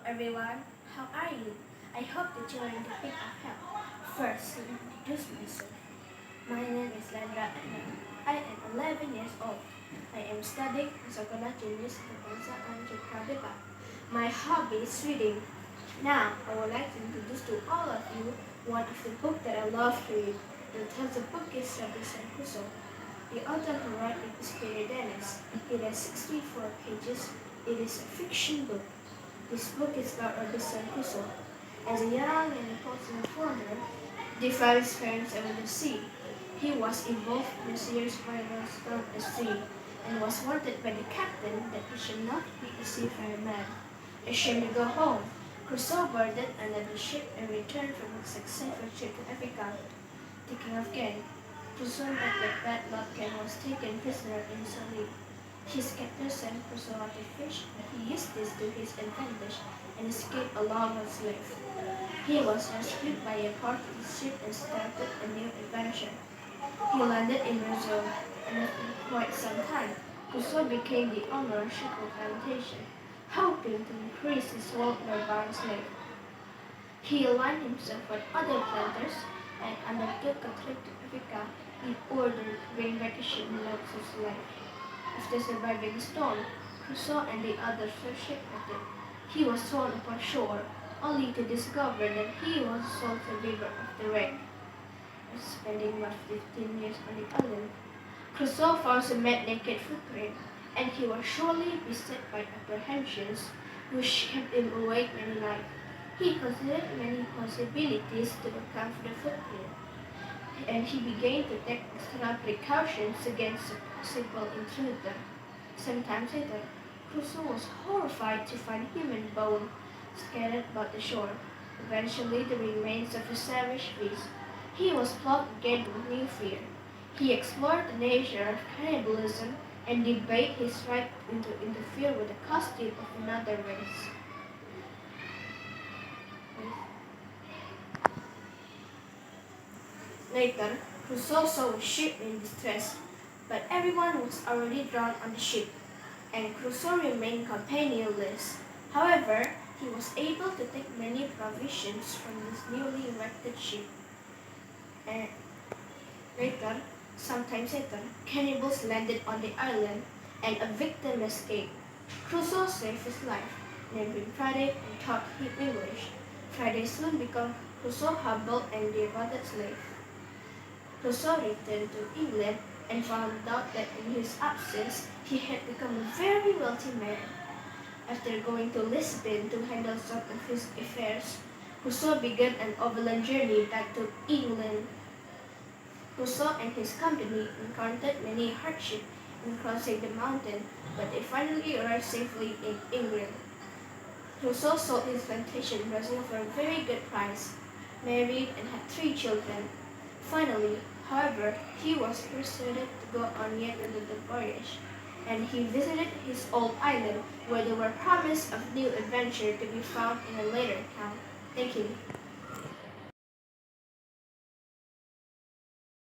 Everyone, how are you? I hope that you are in the peak of health. First, let me introduce myself. My name is Rendah and I am 11 years old. I am studying in Sekolah Jenis Pembaca and Secara. My hobby is reading. Now, I would like to introduce to all of you one of the books that I love to read. The title of the book is Robinson Crusoe. The author who wrote it is Pertandingan. It has 64 pages. It is a fiction book. This book is about Robinson Crusoe. As a young and impulsive foreigner, defied his parents over the sea. He was involved in a serious violent storm at sea, and was warned by the captain that he should not be a seafarer. Ashamed to go home, Crusoe boarded another ship and returned from a successful trip to Africa. Thinking of Ken, Crusoe met with bad luck and was taken prisoner in Somalia. His captor sent Crusoe out to fish, but he used this to his advantage and escaped along with slave. He was rescued by a Portuguese ship and started a new adventure. He landed in Brazil, and after quite some time, Crusoe became the owner of a plantation, hoping to increase his wealth by buying slaves. He aligned himself with other planters and undertook a trip to Africa in order to bring back a shipment of his life. After surviving the storm, Crusoe and the others were shipwrecked. He was thrown upon shore, only to discover that he was a sole survivor of the wreck. After spending about 15 years on the island, Crusoe found a naked footprint, and he was surely beset by apprehensions which kept him awake many nights. He considered many possibilities to account for the footprint, and he began to take extra precautions against a possible intruder. Sometime later, Crusoe was horrified to find human bones scattered about the shore, eventually the remains of a savage beast. He was plucked again with new fear. He explored the nature of cannibalism and debated his right to interfere with the costume of another race. Later, Crusoe saw a ship in distress, but everyone was already drowned on the ship, and Crusoe remained companionless. However, he was able to take many provisions from this newly erected ship. And sometimes later, cannibals landed on the island, and a victim escaped. Crusoe saved his life, named him Friday, and taught him English. Friday soon became Crusoe's humble and devoted slave. Crusoe returned to England and found out that in his absence he had become a very wealthy man. After going to Lisbon to handle some of his affairs, Crusoe began an overland journey back to England. Crusoe and his company encountered many hardships in crossing the mountain, but they finally arrived safely in England. Crusoe sold his plantation in Brazil for a very good price, married, and had 3 children. Finally, however, he was persuaded to go on yet another voyage, and he visited his old island where there were promises of new adventure to be found in a later account. Thank you.